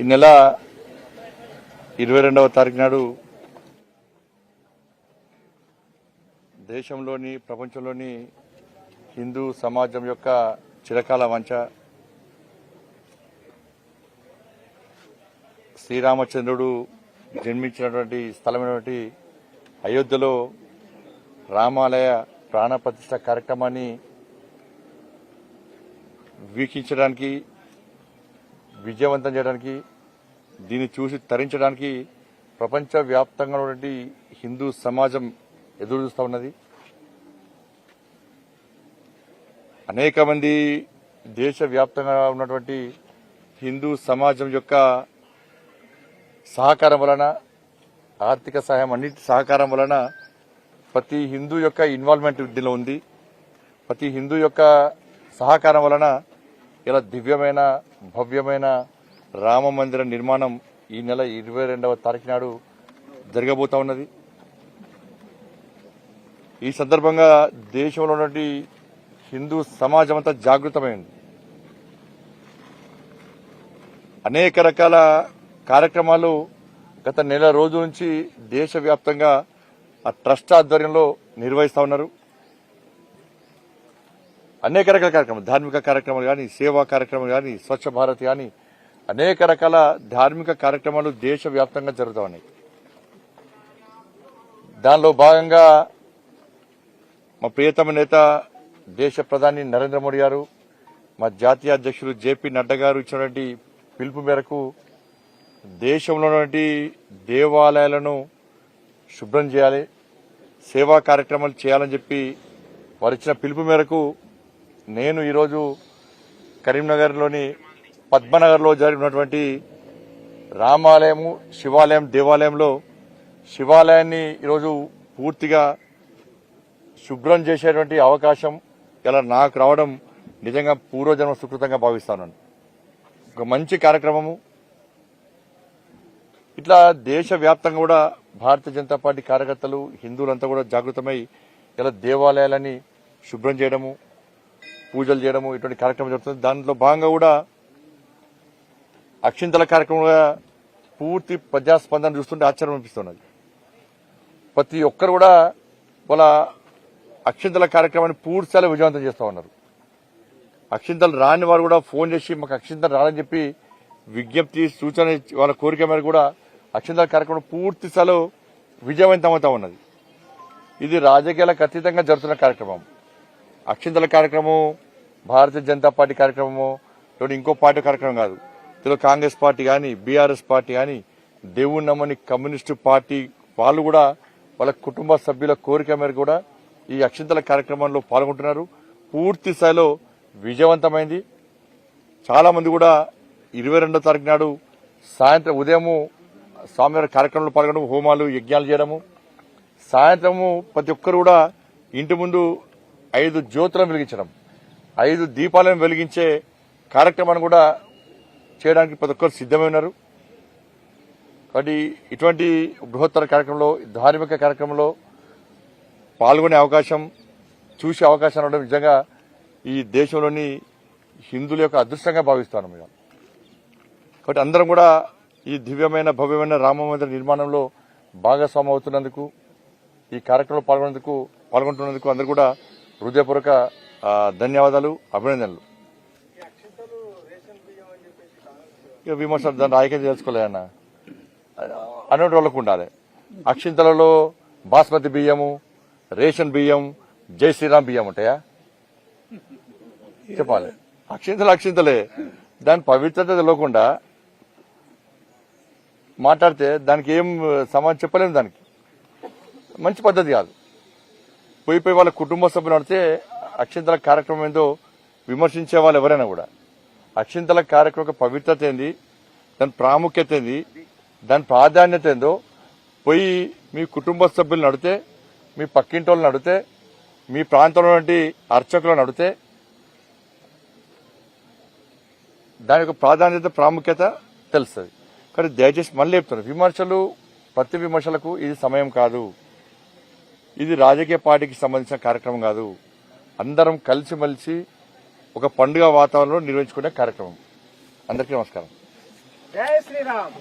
ఈ నెల 22వ తారీఖు నాడు దేశంలోని ప్రపంచంలోని హిందూ సమాజం యొక్క చిరకాల వాంఛ శ్రీరామచంద్రుడు జన్మించినటువంటి స్థలమైనటువంటి అయోధ్యలో రామాలయ ప్రాణప్రతిష్ఠ కార్యక్రమాన్ని వీక్షించడానికి, విజయవంతం చేయడానికి, దీన్ని చూసి తరించడానికి ప్రపంచవ్యాప్తంగా ఉన్నటువంటి హిందూ సమాజం ఎదురు చూస్తూ ఉన్నది. అనేక మంది దేశవ్యాప్తంగా ఉన్నటువంటి హిందూ సమాజం యొక్క సహకారం వలన, ఆర్థిక సహాయం అన్నిటి సహకారం వలన ప్రతి హిందూ యొక్క ఇన్వాల్వ్మెంట్ దీనిలో ఉంది. ప్రతి హిందూ యొక్క సహకారం వలన ఇలా దివ్యమైన, భవ్యమైన రామ మందిర నిర్మాణం ఈ నెల 22వ తారీఖు నాడు జరగబోతా ఉన్నది. ఈ సందర్భంగా దేశంలో ఉన్నటువంటి హిందూ సమాజం అంతా జాగృతమైంది. అనేక రకాల కార్యక్రమాలు గత నెల రోజుల నుంచి దేశవ్యాప్తంగా ఆ ట్రస్ట్ ఆధ్వర్యంలో నిర్వహిస్తా ఉన్నారు. అనేక రకాల కార్యక్రమాలు, ధార్మిక కార్యక్రమాలు కానీ, సేవా కార్యక్రమాలు కానీ, స్వచ్ఛ భారత్ కానీ, అనేక రకాల ధార్మిక కార్యక్రమాలు దేశవ్యాప్తంగా జరుగుతూ ఉన్నాయి. దానిలో భాగంగా మా ప్రియతమ నేత దేశ ప్రధాని నరేంద్ర మోడీ గారు, మా జాతీయ అధ్యక్షులు జేపీ నడ్డా గారు ఇచ్చినటువంటి పిలుపు మేరకు దేశంలో ఉన్నటువంటి దేవాలయాలను శుభ్రం చేయాలి, సేవా కార్యక్రమాలు చేయాలని చెప్పి వారు ఇచ్చిన పిలుపు మేరకు నేను ఈరోజు కరీంనగర్లోని పద్మనగర్లో జరిగినటువంటి రామాలయము, శివాలయం, దేవాలయంలో శివాలయాన్ని ఈరోజు పూర్తిగా శుభ్రం చేసేటువంటి అవకాశం ఇలా నాకు రావడం నిజంగా పూర్వజన్మ సుకృతంగా భావిస్తాను. ఒక మంచి కార్యక్రమము. ఇట్లా దేశవ్యాప్తంగా కూడా భారతీయ జనతా పార్టీ కార్యకర్తలు, హిందువులంతా కూడా జాగృతమై ఇలా దేవాలయాలని శుభ్రం చేయడము, పూజలు చేయడము, ఇటువంటి కార్యక్రమం జరుగుతుంది. దాంట్లో భాగంగా కూడా అక్షింతల కార్యక్రమంగా పూర్తి ప్రజాస్పందన చూస్తుంటే ఆశ్చర్యం అనిపిస్తున్నది. ప్రతి ఒక్కరు కూడా వాళ్ళ అక్షింతల కార్యక్రమాన్ని పూర్తిస్థాయిలో విజయవంతం చేస్తూ ఉన్నారు. అక్షింతలు రాని వారు కూడా ఫోన్ చేసి మాకు అక్షింతలు రాలని చెప్పి విజ్ఞప్తి, సూచన, వాళ్ళ కోరిక మేరకు కూడా అక్షింతల కార్యక్రమం పూర్తి స్థాయిలో విజయవంతమవుతా ఉన్నది. ఇది రాజకీయాలకు అతీతంగా జరుగుతున్న కార్యక్రమం. అక్షింతల కార్యక్రమం భారతీయ జనతా పార్టీ కార్యక్రమము, లేదా ఇంకో పార్టీ కార్యక్రమం కాదు. ఇందులో కాంగ్రెస్ పార్టీ కానీ, బీఆర్ఎస్ పార్టీ కానీ, దేవుని నమ్మని కమ్యూనిస్టు పార్టీ వాళ్ళు కూడా వాళ్ళ కుటుంబ సభ్యుల కోరిక మేరకు కూడా ఈ అక్షింతల కార్యక్రమంలో పాల్గొంటున్నారు. పూర్తి స్థాయిలో విజయవంతమైంది. చాలా మంది కూడా 22వ తారీఖు నాడు సాయంత్రం, ఉదయము స్వామివారి కార్యక్రమంలో పాల్గొనడం, హోమాలు, యజ్ఞాలు చేయడము, సాయంత్రము ప్రతి ఒక్కరు కూడా ఇంటి ముందు 5 జ్యోతులను వెలిగించడం, 5 దీపాలను వెలిగించే కార్యక్రమాన్ని కూడా చేయడానికి ప్రతి ఒక్కరు సిద్దమై ఉన్నారు. కాబట్టి ఇటువంటి బృహత్తర కార్యక్రమంలో, ధార్మిక కార్యక్రమంలో పాల్గొనే అవకాశం, చూసే అవకాశం ఉండడం నిజంగా ఈ దేశంలోని హిందువుల యొక్క అదృష్టంగా భావిస్తాను మేము. కాబట్టి అందరం కూడా ఈ దివ్యమైన, భవ్యమైన రామ మందిర నిర్మాణంలో భాగస్వామి అవుతున్నందుకు, ఈ కార్యక్రమంలో పాల్గొంటున్నందుకు అందరూ కూడా హృదయపూర్వక ధన్యవాదాలు, అభినందనలు. ఇక విమర్శలు దాన్ని రాజకీయం తెలుసుకోలేదన్న అనేటి వాళ్ళకు ఉండాలి. అక్షింతలలో బాస్మతి బియ్యము, రేషన్ బియ్యం, జై శ్రీరామ్ బియ్యం ఉంటాయా చెప్పాలి. అక్షింతలే. దాని పవిత్రత తెలియకుండా మాట్లాడితే దానికి ఏం సమాధానం చెప్పలేము. దానికి మంచి పద్ధతి కాదు. పోయి వాళ్ళ కుటుంబ సభ్యులు నడితే అక్షింతల కార్యక్రమం ఏందో విమర్శించే వాళ్ళు ఎవరైనా కూడా అక్షింతల కార్యక్రమం యొక్క పవిత్రత ఏంది, దాని ప్రాముఖ్యత ఏంది, దాని ప్రాధాన్యత ఏందో పోయి మీ కుటుంబ సభ్యులు నడితే, మీ పక్కింటి వాళ్ళు నడితే, మీ ప్రాంతంలో అర్చకులు నడితే దాని యొక్క ప్రాధాన్యత, ప్రాముఖ్యత తెలుస్తుంది. కానీ దయచేసి మళ్ళీ చెప్తున్నారు, విమర్శలు, ప్రతి విమర్శలకు ఇది సమయం కాదు. ఇది రాజకీయ పార్టీకి సంబంధించిన కార్యక్రమం కాదు. అందరం కలిసిమెలిసి ఒక పండుగ వాతావరణంలో నిర్వహించుకునే కార్యక్రమం. అందరికీ నమస్కారం. జై శ్రీరామ్.